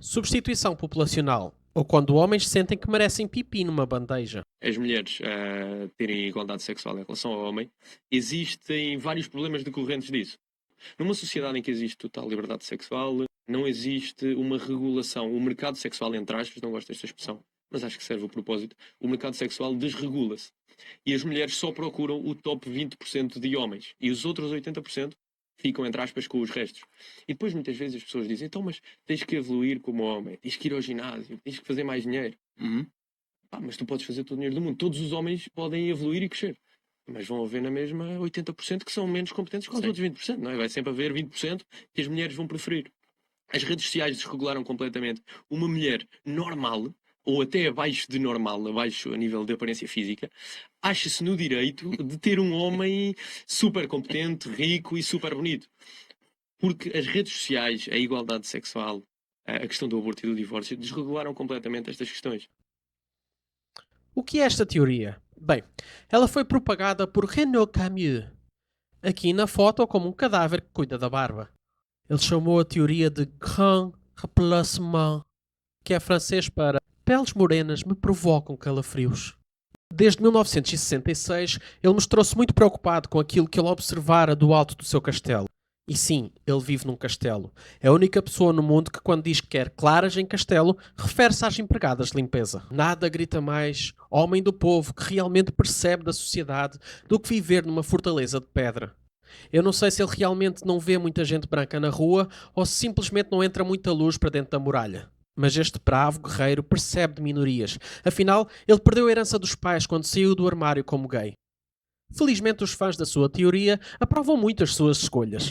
Substituição populacional, ou quando homens sentem que merecem pipi numa bandeja. As mulheres terem igualdade sexual em relação ao homem, existem vários problemas decorrentes disso. Numa sociedade em que existe total liberdade sexual, não existe uma regulação. O mercado sexual, entre aspas, não gosto desta expressão, mas acho que serve o propósito, o mercado sexual desregula-se. E as mulheres só procuram o top 20% de homens. E os outros 80% ficam, entre aspas, com os restos. E depois, muitas vezes, as pessoas dizem: então, mas tens que evoluir como homem, tens que ir ao ginásio, tens que fazer mais dinheiro. Mas tu podes fazer todo o dinheiro do mundo. Todos os homens podem evoluir e crescer. Mas vão haver na mesma 80% que são menos competentes que os outros 20%, não é? Vai sempre haver 20% que as mulheres vão preferir. As redes sociais desregularam completamente. Uma mulher normal, ou até abaixo de normal, abaixo a nível de aparência física, acha-se no direito de ter um homem super competente, rico e super bonito. Porque as redes sociais, a igualdade sexual, a questão do aborto e do divórcio, desregularam completamente estas questões. O que é esta teoria? Bem, ela foi propagada por Renaud Camus, aqui na foto como um cadáver que cuida da barba. Ele chamou a teoria de Grand Remplacement, que é francês para peles morenas me provocam calafrios. Desde 1966, ele mostrou-se muito preocupado com aquilo que ele observara do alto do seu castelo. E sim, ele vive num castelo. É a única pessoa no mundo que, quando diz que quer claras em castelo, refere-se às empregadas de limpeza. Nada grita mais homem do povo que realmente percebe da sociedade do que viver numa fortaleza de pedra. Eu não sei se ele realmente não vê muita gente branca na rua ou se simplesmente não entra muita luz para dentro da muralha. Mas este bravo guerreiro percebe de minorias. Afinal, ele perdeu a herança dos pais quando saiu do armário como gay. Felizmente, os fãs da sua teoria aprovam muito as suas escolhas.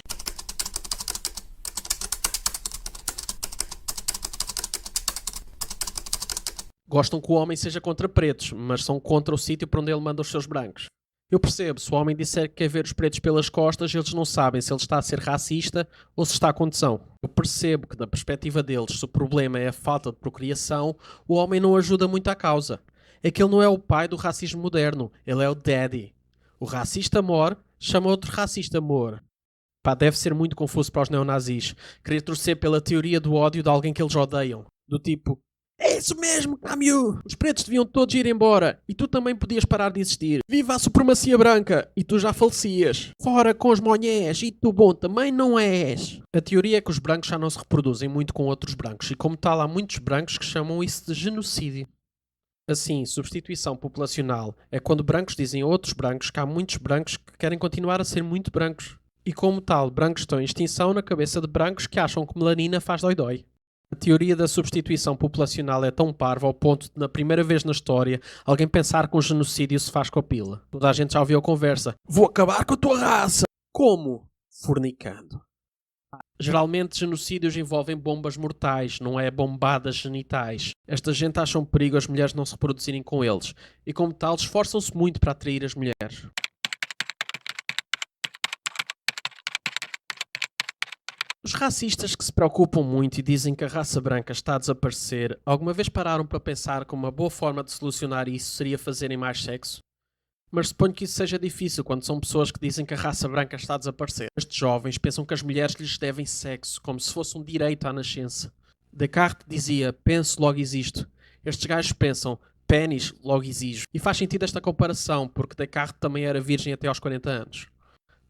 Gostam que o homem seja contra pretos, mas são contra o sítio para onde ele manda os seus brancos. Eu percebo, se o homem disser que quer ver os pretos pelas costas, eles não sabem se ele está a ser racista ou se está com condição. Eu percebo que, da perspectiva deles, se o problema é a falta de procriação, o homem não ajuda muito à causa. É que ele não é o pai do racismo moderno, ele é o daddy. O racista mor chama outro racista mor. Pá, deve ser muito confuso para os neonazis querer torcer pela teoria do ódio de alguém que eles odeiam. Do tipo: é isso mesmo, Camus! Os pretos deviam todos ir embora e tu também podias parar de existir. Viva a supremacia branca! E tu já falecias. Fora com os monhés e tu bom também não és. A teoria é que os brancos já não se reproduzem muito com outros brancos e, como tal, há muitos brancos que chamam isso de genocídio. Assim, substituição populacional é quando brancos dizem a outros brancos que há muitos brancos que querem continuar a ser muito brancos. E, como tal, brancos estão em extinção na cabeça de brancos que acham que melanina faz dói-dói. A teoria da substituição populacional é tão parva ao ponto de, na primeira vez na história, alguém pensar que um genocídio se faz com a pila. Toda a gente já ouviu a conversa. Vou acabar com a tua raça! Como? Fornicando. Geralmente, genocídios envolvem bombas mortais, não é bombadas genitais. Esta gente acha um perigo as mulheres não se reproduzirem com eles, e como tal, esforçam-se muito para atrair as mulheres. Os racistas que se preocupam muito e dizem que a raça branca está a desaparecer, alguma vez pararam para pensar que uma boa forma de solucionar isso seria fazerem mais sexo? Mas suponho que isso seja difícil quando são pessoas que dizem que a raça branca está a desaparecer. Estes jovens pensam que as mulheres lhes devem sexo, como se fosse um direito à nascença. Descartes dizia: penso, logo existo. Estes gajos pensam: pênis, logo exijo. E faz sentido esta comparação, porque Descartes também era virgem até aos 40 anos.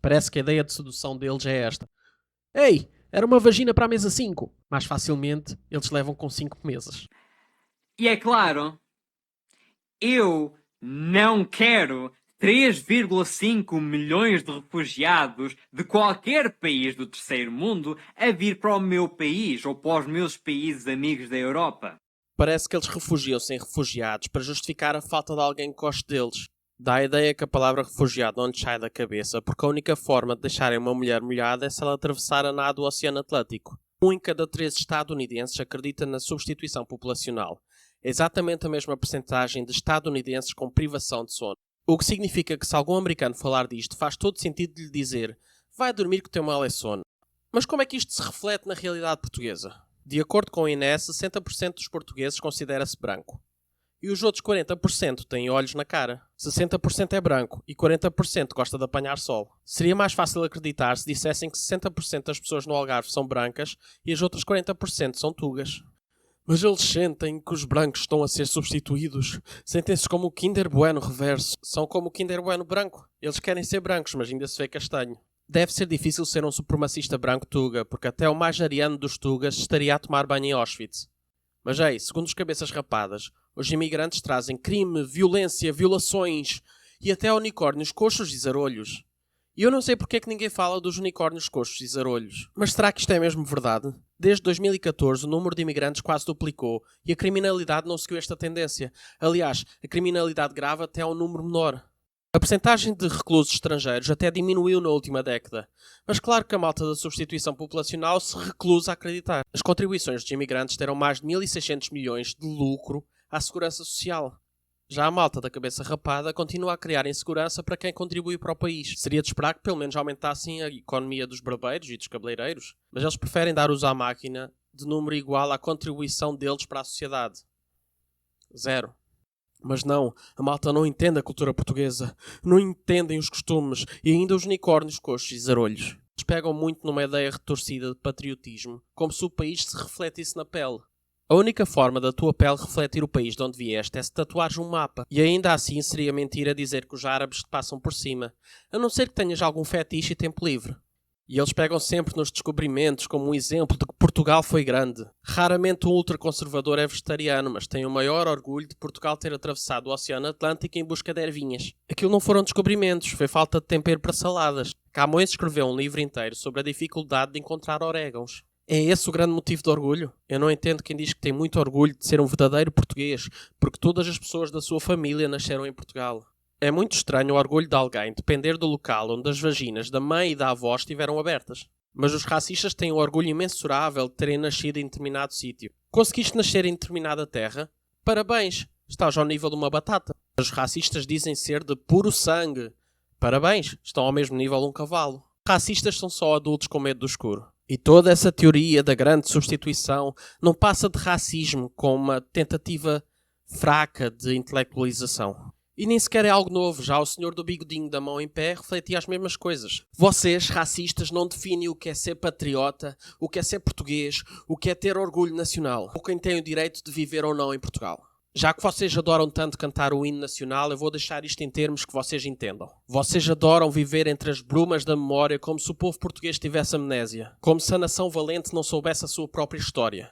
Parece que a ideia de sedução deles é esta: ei, era uma vagina para a mesa 5. Mais facilmente, eles levam com 5 mesas. E é claro, eu não quero 3,5 milhões de refugiados de qualquer país do terceiro mundo a vir para o meu país ou para os meus países amigos da Europa. Parece que eles refugiam-se em refugiados para justificar a falta de alguém que goste deles. Dá a ideia que a palavra refugiado não lhes sai da cabeça, porque a única forma de deixarem uma mulher molhada é se ela atravessar a nado o Oceano Atlântico. 1 em cada 3 estadunidenses acredita na substituição populacional. É exatamente a mesma percentagem de estadunidenses com privação de sono. O que significa que se algum americano falar disto, faz todo sentido de lhe dizer: vai dormir que o teu mal é sono. Mas como é que isto se reflete na realidade portuguesa? De acordo com o INE, 60% dos portugueses considera-se branco. E os outros 40% têm olhos na cara. 60% é branco e 40% gosta de apanhar sol. Seria mais fácil acreditar se dissessem que 60% das pessoas no Algarve são brancas e as outras 40% são tugas. Mas eles sentem que os brancos estão a ser substituídos. Sentem-se como o Kinder Bueno reverso. São como o Kinder Bueno branco. Eles querem ser brancos, mas ainda se vê castanho. Deve ser difícil ser um supremacista branco tuga, porque até o mais ariano dos tugas estaria a tomar banho em Auschwitz. Mas ei, segundo os cabeças rapadas, os imigrantes trazem crime, violência, violações e até unicórnios coxos e zarolhos. E eu não sei porque é que ninguém fala dos unicórnios coxos e zarolhos. Mas será que isto é mesmo verdade? Desde 2014 o número de imigrantes quase duplicou e a criminalidade não seguiu esta tendência. Aliás, a criminalidade grave até é um número menor. A percentagem de reclusos estrangeiros até diminuiu na última década. Mas claro que a malta da substituição populacional se recusa a acreditar. As contribuições dos imigrantes deram mais de 1.600 milhões de lucro à segurança social. Já a malta da cabeça rapada continua a criar insegurança para quem contribui para o país. Seria de esperar que pelo menos aumentassem a economia dos barbeiros e dos cabeleireiros, mas eles preferem dar uso à máquina de número igual à contribuição deles para a sociedade. 0. Mas não, a malta não entende a cultura portuguesa, não entendem os costumes e ainda os unicórnios coxos e zarolhos. Eles pegam muito numa ideia retorcida de patriotismo, como se o país se refletisse na pele. A única forma da tua pele refletir o país de onde vieste é se tatuares um mapa. E ainda assim seria mentira dizer que os árabes te passam por cima, a não ser que tenhas algum fetiche e tempo livre. E eles pegam sempre nos descobrimentos como um exemplo de que Portugal foi grande. Raramente um ultraconservador é vegetariano, mas tem o maior orgulho de Portugal ter atravessado o Oceano Atlântico em busca de ervinhas. Aquilo não foram descobrimentos, foi falta de tempero para saladas. Camões escreveu um livro inteiro sobre a dificuldade de encontrar orégãos. É esse o grande motivo de orgulho? Eu não entendo quem diz que tem muito orgulho de ser um verdadeiro português, porque todas as pessoas da sua família nasceram em Portugal. É muito estranho o orgulho de alguém depender do local onde as vaginas da mãe e da avó estiveram abertas. Mas os racistas têm um orgulho imensurável de terem nascido em determinado sítio. Conseguiste nascer em determinada terra? Parabéns, estás ao nível de uma batata. Os racistas dizem ser de puro sangue. Parabéns, estão ao mesmo nível de um cavalo. Racistas são só adultos com medo do escuro. E toda essa teoria da grande substituição não passa de racismo com uma tentativa fraca de intelectualização. E nem sequer é algo novo, já o senhor do bigodinho da mão em pé refletia as mesmas coisas. Vocês, racistas, não definem o que é ser patriota, o que é ser português, o que é ter orgulho nacional, ou quem tem o direito de viver ou não em Portugal. Já que vocês adoram tanto cantar o hino nacional, eu vou deixar isto em termos que vocês entendam. Vocês adoram viver entre as brumas da memória como se o povo português tivesse amnésia, como se a nação valente não soubesse a sua própria história.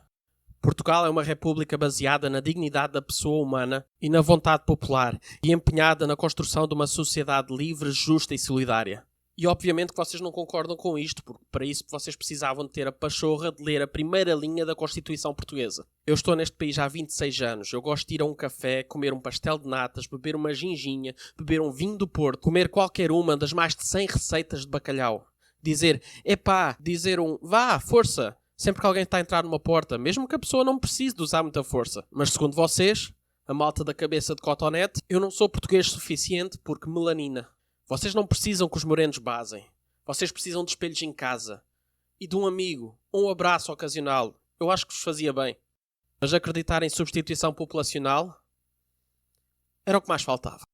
Portugal é uma república baseada na dignidade da pessoa humana e na vontade popular e empenhada na construção de uma sociedade livre, justa e solidária. E obviamente que vocês não concordam com isto, porque para isso vocês precisavam de ter a pachorra de ler a primeira linha da Constituição Portuguesa. Eu estou neste país há 26 anos, eu gosto de ir a um café, comer um pastel de natas, beber uma ginginha, beber um vinho do Porto, comer qualquer uma das mais de 100 receitas de bacalhau. Dizer, epá, dizer um, vá, força, sempre que alguém está a entrar numa porta, mesmo que a pessoa não precise de usar muita força. Mas segundo vocês, a malta da cabeça de cotonete, eu não sou português suficiente porque melanina. Vocês não precisam que os morenos basem. Vocês precisam de espelhos em casa. E de um amigo. Um abraço ocasional. Eu acho que vos fazia bem. Mas acreditar em substituição populacional era o que mais faltava.